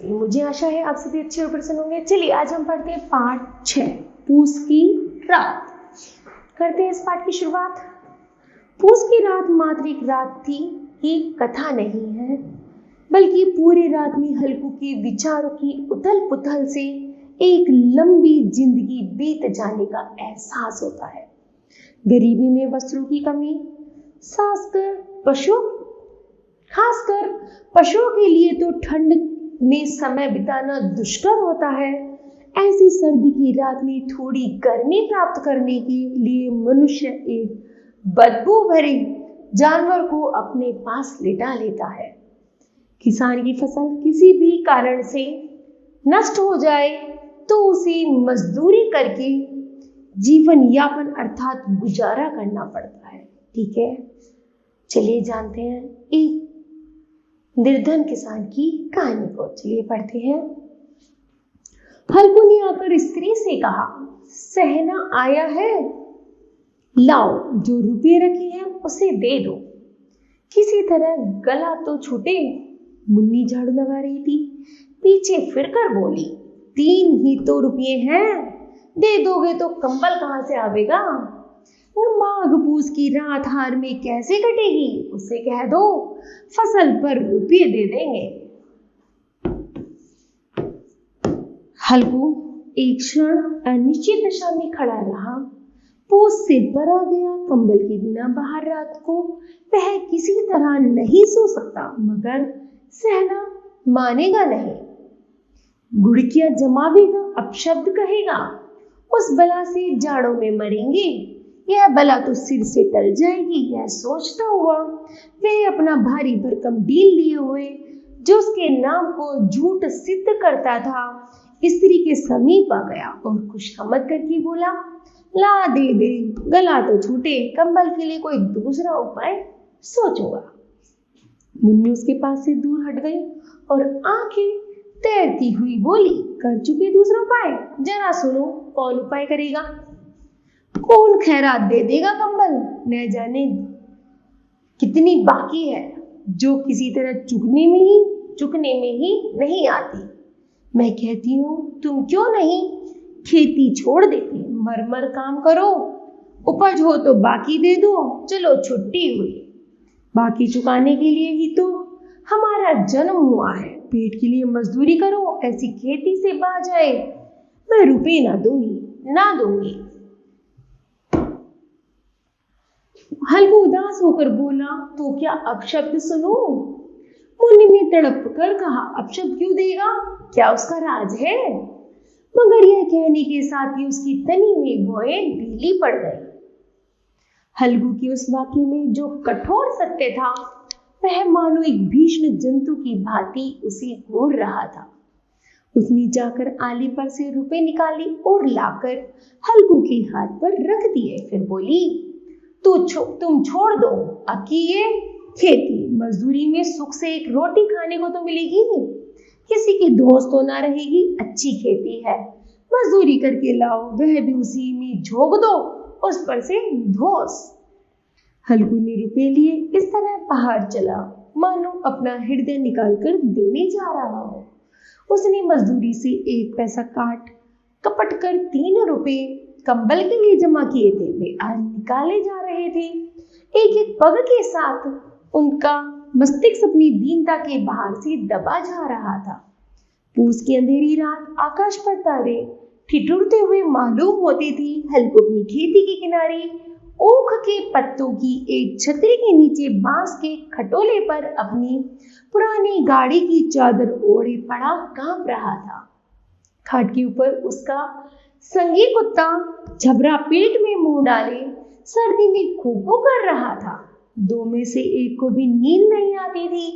जी, मुझे आशा है आप सभी अच्छे और प्रसन्न होंगे। चलिए आज हम पढ़ते हैं पाठ 6 पूस की रात। करते हैं इस पाठ की शुरुआत। पूस की रात मात्र एक रात थी, एक कथा नहीं है, बल्कि पूरी रात में हल्कू के विचारों की उथल पुथल से एक लंबी जिंदगी बीत जाने का एहसास होता है। गरीबी में वस्त्रों की कमी, खासकर पशुओं के लिए तो ठंड में समय बिताना दुष्कर होता है। ऐसी सर्दी की रात में थोड़ी गर्मी प्राप्त करने के लिए मनुष्य एक बदबू भरे जानवर को अपने पास लिटा लेता है। किसान की फसल किसी भी कारण से नष्ट हो जाए तो उसे मजदूरी करके जीवन यापन अर्थात गुजारा करना पड़ता है। ठीक है, चलिए जानते हैं एक निर्धन किसान की कहानी को। चलिए पढ़ते हैं। हल्कू ने आकर स्त्री से कहा, सहना आया है, लाओ जो रुपये रखे हैं उसे दे दो, किसी तरह गला तो छूटे। मुन्नी झाड़ू लगा रही थी, पीछे फिरकर बोली, 3 ही तो रुपये हैं, दे दोगे तो कंबल कहां से आवेगा। माघ पूस की रात हार में कैसे कटेगी, उसे कह दो फसल पर रुपये दे देंगे। हल्कू एक क्षण अनिश्चित दशा में खड़ा रहा। पूस सिर पर आ गया। कंबल के बिना बाहर रात को वह किसी तरह नहीं सो सकता, मगर सहना मानेगा नहीं। गुड़कियां जमावेगा, अपशब्द कहेगा, उस बला से जाड़ों में मरेंगे, यह बला तो सिर से टल जाएगी। यह सोचता हुआ वह अपना भारी भरकम डील लिए हुए जो उसके नाम को झूठ सिद्ध करता था स्त्री के समीप आ गया और खुशआमद करके बोला, ला दे दे, गला तो छूटे, कंबल के लिए कोई दूसरा उपाय सोचूंगा। मुन्नी उसके पास से दूर हट गई और आंखें तैरती हुई बोली, कर चुके दूसरा उपाय, जरा सुनो कौन उपाय करेगा। कौन खैरात दे देगा कंबल, न जाने कितनी बाकी है जो किसी तरह चुकने में ही नहीं आती। मैं कहती हूँ तुम क्यों नहीं खेती छोड़ देती, मर काम करो, उपज हो तो बाकी दे दो, चलो छुट्टी हुई। बाकी चुकाने के लिए ही तो हमारा जन्म हुआ है, पेट के लिए मजदूरी करो, ऐसी खेती से बा जाए, मैं रुपए ना दूंगी। हल्कू उदास होकर बोला, तो क्या अपशब्द सुनो। मुन्नी ने तड़प कर कहा, अपशब्द क्यों देगा, क्या उसका राज है। मगर यह कहने के साथ ही उसकी तनी हुई भौहें ढीली पड़ गई। हल्कू के उस वाक्य में जो कठोर सत्य था वह मानो एक भीषण जंतु की भांति उसे घूर रहा था। उसने जाकर आली पर से रुपए निकाली और लाकर हल्कू के हाथ पर रख दिए। फिर बोली, तुम छोड़ दो अब की ये खेती, मजदूरी में सुख से एक रोटी खाने को तो मिलेगी, किसी की धौंस तो ना रहेगी। अच्छी खेती है, मजदूरी करके लाओ, वह भी उसी में झोंक दो, उस पर से धौंस। हल्कू ने रुपए लिए इस तरह बाहर चला मानो अपना हृदय निकालकर देने जा रहा हो। उसने मजदूरी से 1 पैसा कपट कर 3 रुपए कंबल के लिए जमा किए थे, वे आज निकाले जा रहे थे। एक पग के साथ उनका मस्तिष्क अपनी दीनता के बाहर से दबा जा रहा था। पूस की अंधेरी रात, आकाश पर तारे ठिठुरते हुए मालूम होती थी। हल्कू अपनी खेती के किनारे ओख के पत्तों की एक छतरी के नीचे बांस के खटोले पर अपनी पुरानी गाड़ी की चादर ओढ़े पड़ा कांप रहा था। खाट के ऊपर उसका संगी कुत्ता झबरा पेट में मुंह डाले सर्दी में खूबो कर रहा था। 2 में से एक को भी नींद नहीं आती थी।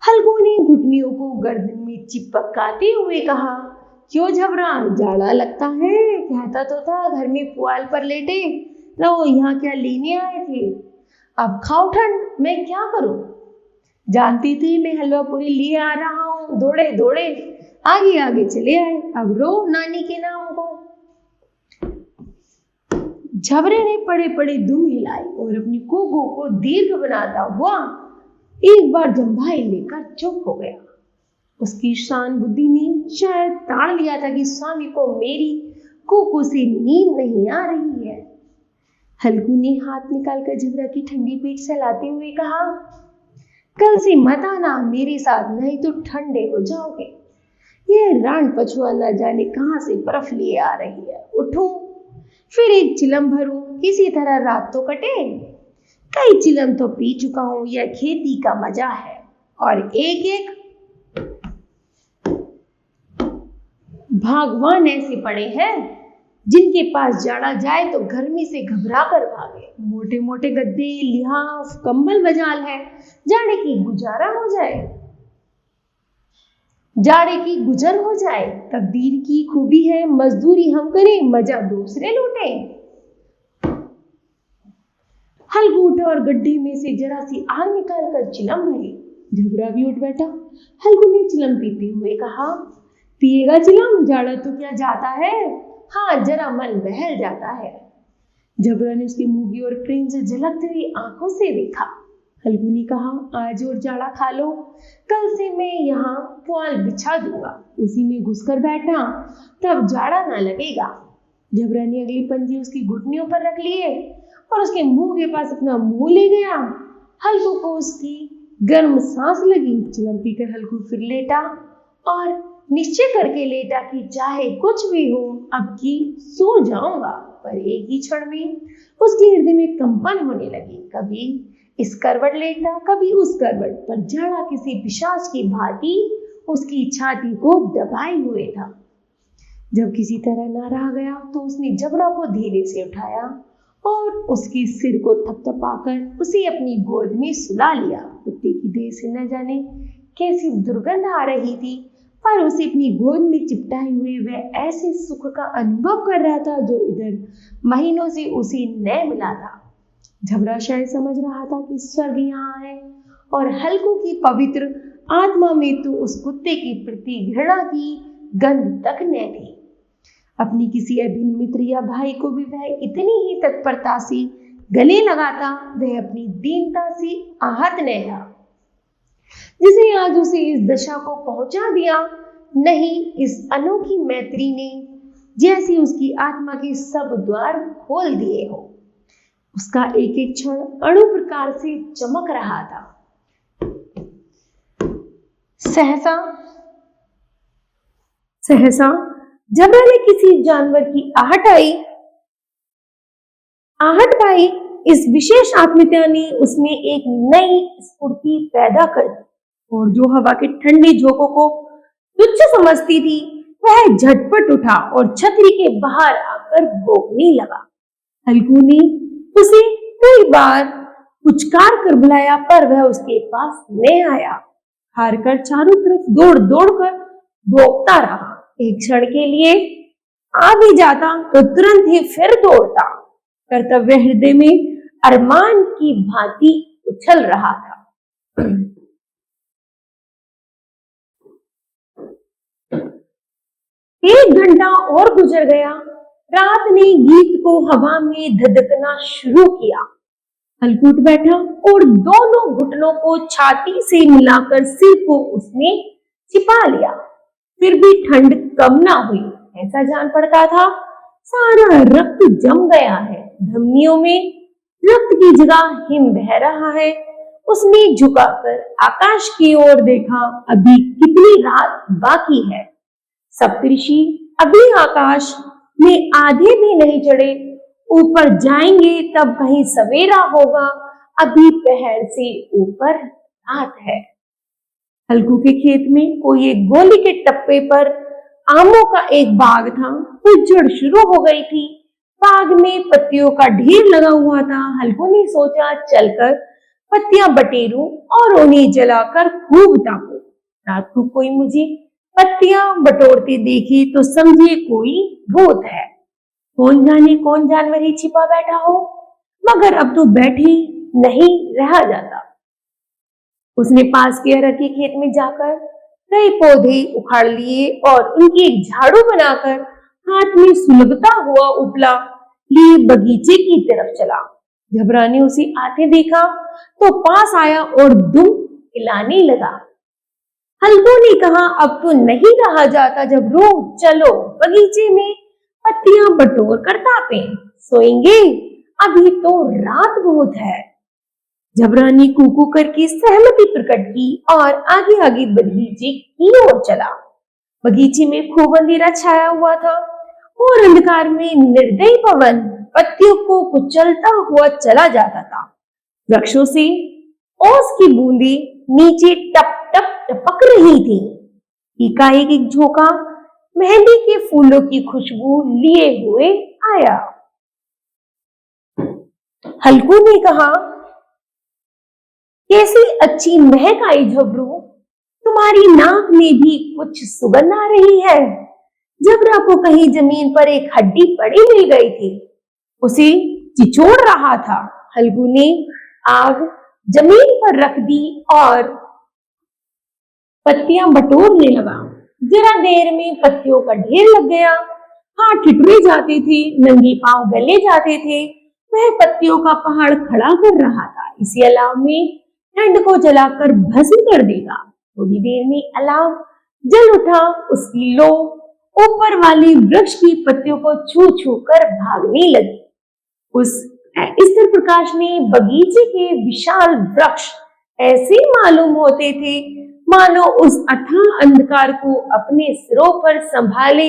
हल्कू ने घुटनियों को गर्दन में चिपकाते हुए कहा, क्यों झबरा, जाड़ा लगता है, कहता तो था घर में पुआल पर लेटे रहो, यहाँ क्या लेने आए थे, अब खाओ ठंड, मैं क्या करूं। जानती थी मैं हलवा पूरी लिए आ रहा हूं, दौड़े दौड़े आगे चले आए, अब रो नानी के नाम को। झबरे ने पड़े पड़े दुम हिलाई और अपनी कोगो को दीर्घ बनाता हुआ एक बार जम्भाई लेकर चुप हो गया। उसकी शान बुद्धि ने शायद ताड़ लिया था कि स्वामी को मेरी कोको से नींद नहीं आ रही है। हल्कू ने हाथ निकालकर झबरा की ठंडी पीठ सहलाते हुए कहा, कल से मत आना मेरे साथ, नहीं तो ठंडे हो जाओगे। यह रान पछुआ न जाने कहां से बर्फ लिए आ रही है। उठूं, फिर एक चिलम भरूं, किसी तरह रात तो कटे। कई चिलम तो पी चुका हूं, यह खेती का मजा है। और एक एक भगवान ऐसे पड़े हैं जिनके पास जाड़ा जाए तो गर्मी से घबरा कर भागे। मोटे मोटे गद्दे, लिहाफ, कंबल मजाल है, जाड़े की गुजारा हो जाए, जाड़े की गुजर हो जाए। तकदीर की खूबी है, मजदूरी हम करें, मजा दूसरे लूटे। हल्कू उठा और गड्ढे में से जरा सी आग निकालकर चिलम भरी। झबरा भी उठ बैठा। हल्कू ने चिलम पीते हुए कहा, पिएगा चिलम? जाड़ा तो क्या जाता है? हाँ, जरा मन बहल जाता है। झबरा ने उसके मुंह की ओर प्रेम से झलकती हुई आंखों से देखा। हल्कू ने कहा, आज और जाड़ा खा लो, कल से मैं यहाँ पुआल बिछा दूंगा, उसी में घुसकर बैठना, तब जाड़ा ना लगेगा। झबरा ने अगली पंजे उसकी घुटनियों पर रख लिए और उसके मुंह के पास अपना मुंह ले गया। हल्कू को उसकी गर्म सांस लगी। चिलम पीकर हल्कू फिर लेटा और निश्चय करके लेटा कि चाहे कुछ भी हो, अब की सो जाऊंगा। पर एक ही क्षण में उसके हृदय में कंपन होने लगी। कभी इस करवट लेटा, कभी उस करवट पर। जाड़ा किसी पिशाच की भांति उसकी छाती को दबाए हुए था। जब किसी तरह ना रहा गया तो उसने झबरा को धीरे से उठाया और उसके सिर को थपथपाकर उसे अपनी गोद में सुला लिया। कुत्ते की देह से न जाने कैसी दुर्गंध आ रही थी, पर उसे अपनी गोद में चिपटाए हुए वह ऐसे सुख का अनुभव कर रहा था जो इधर महीनों से उसे न मिला था। झबरा शायद समझ रहा था कि स्वर्ग यहाँ है और हल्कू की पवित्र आत्मा में तो उस कुत्ते के प्रति घृणा की गंध तक न थी। अपनी किसी अभिन्न मित्र या भाई को भी वह इतनी ही तत्परता से गले लगाता, वह अपनी दीनता से आहत न था जिसे आज उसे इस दशा को पहुंचा दिया। नहीं, इस अनोखी मैत्री ने जैसे उसकी आत्मा के सब द्वार खोल दिए हो। उसका एक एक क्षण अणु प्रकार से चमक रहा था। सहसा झबरा ने किसी जानवर की आहट पाई। इस विशेष आत्मीयता ने उसमें एक नई स्फूर्ति पैदा कर दी और जो हवा के ठंडे झोंकों को तुच्छ समझती थी, वह झटपट उठा और छतरी के बाहर आकर भौंकने लगा। हल्कू ने उसे कई बार पुचकार कर बुलाया, पर वह उसके पास न आया। हार कर चारों तरफ दौड़ दौड़ कर भौंकता रहा। एक क्षण के लिए आ भी जाता तो तुरंत ही फिर दौड़ता। कर्तव्य हृदय में अरमान की भांति उछल रहा था। एक घंटा और गुजर गया। रात ने गीत को हवा में धधकना शुरू किया। हल्कू उठ बैठा और दोनों घुटनों को छाती से मिलाकर सिर को उसने छिपा लिया। फिर भी ठंड कम ना हुई। ऐसा जान पड़ता था सारा रक्त जम गया है, धमनियों में रक्त की जगह हिम बह रहा है। उसने झुकाकर आकाश की ओर देखा। अभी कितनी रात बाकी है। सप्तऋषि अभी आकाश में आधे भी नहीं चढ़े, ऊपर जाएंगे तब कहीं सवेरा होगा। अभी पहर से ऊपर रात है। हल्कू के खेत में कोई एक गोली के टप्पे पर आमों का एक बाग था। उजड़ शुरू हो गई थी। बाग में पत्तियों का ढेर लगा हुआ था। हल्कू ने सोचा चलकर पत्तियां बटेरूं और उन्हें जलाकर खूब तापूं। रात को कोई मुझे पत्तियां बटोरते देखे तो समझे कोई भूत है। कौन जाने कौन जानवर ही छिपा बैठा हो, मगर अब तो बैठे नहीं रहा जाता। उसने पास के अरहर के खेत में जाकर कई पौधे उखाड़ लिए और उनकी एक झाड़ू बनाकर हाथ में सुलगता हुआ उपला लिए बगीचे की तरफ चला। झबरा ने उसे आते देखा तो पास आया और दुम हिलाने लगा। हल्कू ने कहा, अब तो नहीं रहा जाता जबरू, चलो बगीचे में पत्तियां बटोर कर तापें, सोएंगे, अभी तो रात बहुत है। जबरा ने कूकू करके सहमति प्रकट की और आगे आगे बगीचे की ओर चला। बगीचे में खूब अंधेरा छाया हुआ था और अंधकार में निर्दयी पवन पत्तियों को कुचलता हुआ चला जाता था। वृक्षों से ओस की बूंदें नीचे टप टप टपक रही थी। एकाएक एक झोंका मेहंदी के फूलों की खुशबू लिए हुए आया। हल्कू ने कहा, कैसी अच्छी महक आई झबरू, तुम्हारी नाक में भी कुछ सुगंध आ रही है। जबरा को कहीं जमीन पर एक हड्डी पड़ी मिल गई थी, उसे चिचोड़ रहा था। हल्कू ने आग जमीन पर रख दी और पत्तियां बटोरने लगा। जरा देर में पत्तियों का ढेर लग गया। हाथ ठिठुरे जाते थे, नंगे पांव गले जाते थे। वह पत्तियों का पहाड़ खड़ा कर रहा था। इसी अलाव में ठंड को जलाकर भस्म कर देगा। थोड़ी देर में अलाव जल उठा। उसकी लो ऊपर वाले वृक्ष की पत्तियों को छू छू कर भागने लगी। उस स्थिर प्रकाश में बगीचे के विशाल वृक्ष ऐसे मालूम होते थे मानो उस अथाह अंधकार को अपने सिरों पर संभाले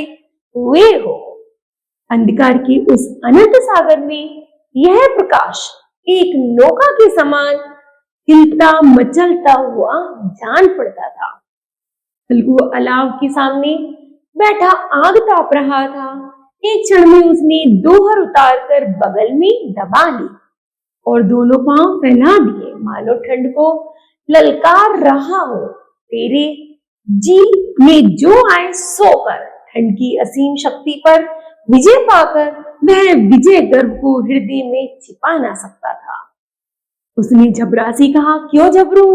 हुए हो। अंधकार के उस अनंत सागर में यह प्रकाश एक नौका के समान हिलता मचलता हुआ जान पड़ता था। हल्कू अलाव के सामने बैठा आग ताप रहा था। एक क्षण में उसने दोहर उतारकर बगल में दबा ली और दोनों पांव फैला दिए, मानो ठंड को ललकार रहा हो। तेरे जी में जो आए सो कर। ठंड की असीम शक्ति पर विजय पाकर वह विजय गर्व को हृदय में छिपा ना सकता था। उसने जबरा से कहा, क्यों जबरू,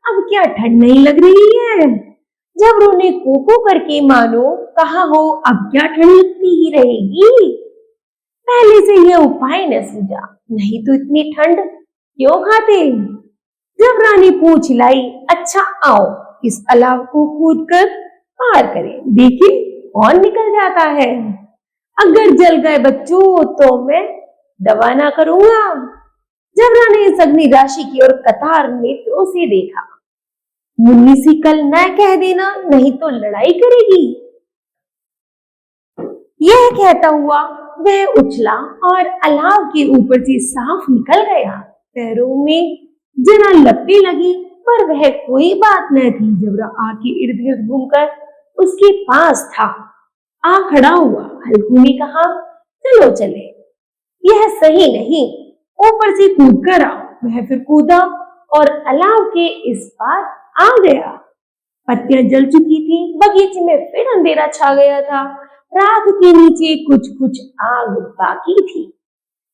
अब क्या ठंड नहीं लग रही है? जबरू ने कोको करके मानो कहा हो, अब क्या ठंड लगती ही रहेगी। पहले से यह उपाय न सूझा, नहीं तो इतनी ठंड क्यों खाते। जबरा ने पूंछ हिलाई, अच्छा आओ इस अलाव को कूद कर पार करें, देखिए कौन निकल जाता है। अगर जल गए बच्चों तो मैं दवा ना करूंगा। जबरा ने इस अग्नि राशि की ओर कतार नेत्रों से देखा। मुन्नी सी कल न कह देना, नहीं तो लड़ाई करेगी। यह कहता हुआ वह उछला और अलाव के ऊपर से साफ निकल गया। पैरों में जरा लपटें लगी, पर वह कोई बात न थी। जबरा आग के इर्द गिर्द घूमकर उसके पास था। आ खड़ा हुआ। हल्कू ने कहा, चलो चले, यह सही नहीं, ऊपर से कूद कर आओ। वह फिर कूदा और अलाव के इस पार आ गया। पत्तियां जल चुकी थी। बगीचे में फिर अंधेरा छा गया था। राख के नीचे कुछ कुछ आग बाकी थी,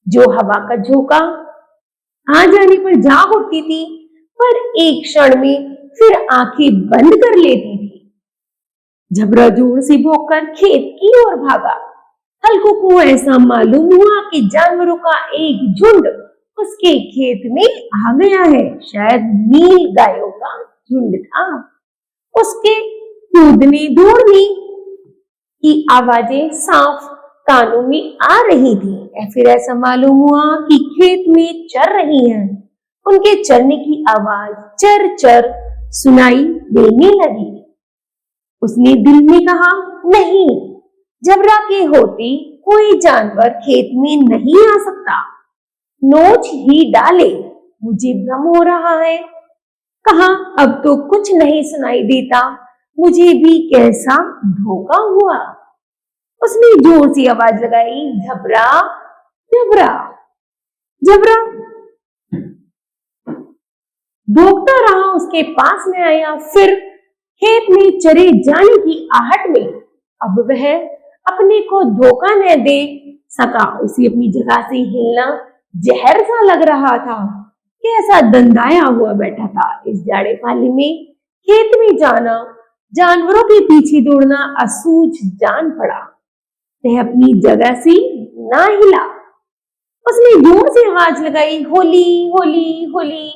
जो हवा का झोंका आ जाने पर जाग उठती थी, पर एक क्षण में फिर आंखें बंद कर लेती थी। जबरा जोर से भौंककर खेत की ओर भागा। हल्कू को ऐसा मालूम हुआ कि जानवरों का एक झुंड उसके खेत में आ गया है। शायद नील गायों का झुंड था। उसके कूदने दौड़ने की आवाजें साफ कानों में आ रही थी। फिर ऐसा मालूम हुआ कि खेत में चर रही हैं। उनके चरने की आवाज चर चर सुनाई देने लगी। उसने दिल में कहा, नहीं, जबरा के होते कोई जानवर खेत में नहीं आ सकता। नोच ही डाले, मुझे भ्रम हो रहा है। कहा, अब तो कुछ नहीं सुनाई देता, मुझे भी कैसा धोखा हुआ। उसने जोर से आवाज लगाई, जबरा जबरा जबरा। भौंकता रहा, उसके पास में आया। फिर खेत में चरे जाने की आहट में अब वह अपने को धोखा न दे सका। उसे अपनी जगह से हिलना जहर सा लग रहा था। कैसा दंदाया हुआ बैठा था। इस जाड़े पाले में खेत में जाना, जानवरों के पीछे दौड़ना असूझ जान पड़ा। वह अपनी जगह से ना हिला। उसने जोर से आवाज लगाई, होली होली होली।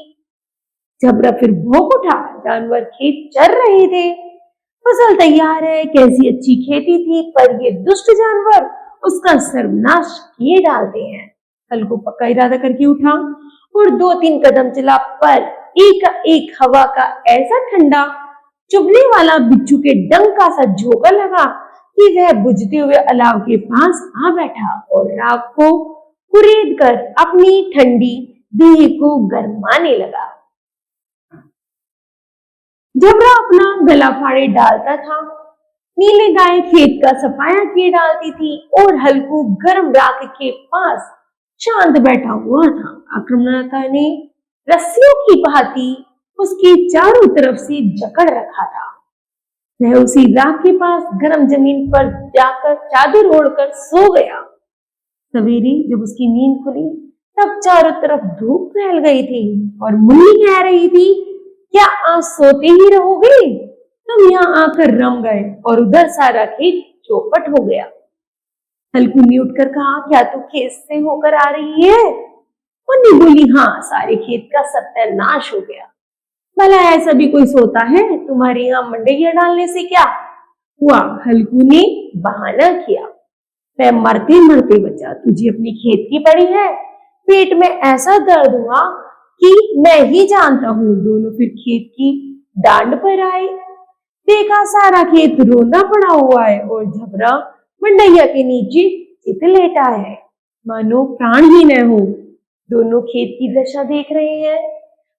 झबरा फिर भौंक उठा। जानवर खेत चर रहे थे। फसल तैयार है, कैसी अच्छी खेती थी, पर ये दुष्ट जानवर उसका सर्वनाश किए डालते हैं। हल्कू पक्का इरादा करके उठा और 2-3 कदम चला, पर एक हवा का ऐसा ठंडा चुभने वाला बिच्छू के डंक का सा झोंका लगा कि वह बुझते हुए अलाव के पास आ बैठा और राख को कुरेद कर अपनी ठंडी देह को गरमाने लगा। झबरा अपना गला फाड़े डालता था। नीली गाय खेत का सफाया किए डालती थी और हल्कू गर्म राख के पास शांत बैठा हुआ था। आक्रमणकर्ता ने रस्सियों की भांति उसकी चारों तरफ से जकड़ रखा था। वह उसी राख के पास गर्म जमीन पर जाकर चादर ओढ़कर सो गया। सवेरे जब उसकी नींद खुली तब चारों तरफ धूप फैल गई थी और मुन्नी कह रही थी, क्या आज सोते ही रहोगे? तुम यहाँ आकर रम गए और उधर सारा खेत चौपट हो गया। हल्कू ने उठकर कहा, क्या तू खेत से होकर आ रही है? मुन्नी बोली, हाँ, सारे खेत का सत्यानाश हो गया। भला ऐसा भी कोई सोता है? तुम्हारे यहाँ मंडैया डालने से क्या हुआ? हल्कू ने बहाना किया, मैं मरते मरते बचा, तुझे अपनी खेत की पड़ी है। पेट में ऐसा दर्द हुआ कि मैं ही जानता हूँ। दोनों फिर खेत की डांड पर आए। देखा सारा खेत रोंदा पड़ा हुआ है और झबरा मंडैया के नीचे चित लेटा है, मानो प्राण ही न हो। दोनों खेत की दशा देख रहे हैं।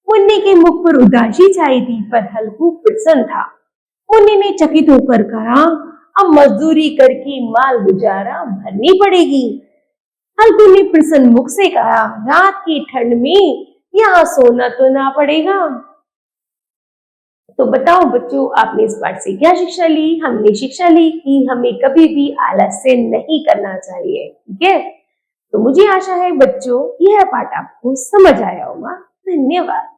मुन्नी के मुख पर उदासी छाई थी, पर हल्कू प्रसन्न था। मुन्नी ने चकित होकर कहा, अब मजदूरी करके माल गुजारा भरनी पड़ेगी। हल्कू ने प्रसन्न मुख से कहा, रात की ठंड में यहाँ सोना तो ना पड़ेगा। तो बताओ बच्चों, आपने इस पाठ से क्या शिक्षा ली? हमने शिक्षा ली कि हमें कभी भी आलस्य नहीं करना चाहिए। ठीक है, तो मुझे आशा है बच्चों यह पाठ आपको समझ आया होगा। धन्यवाद।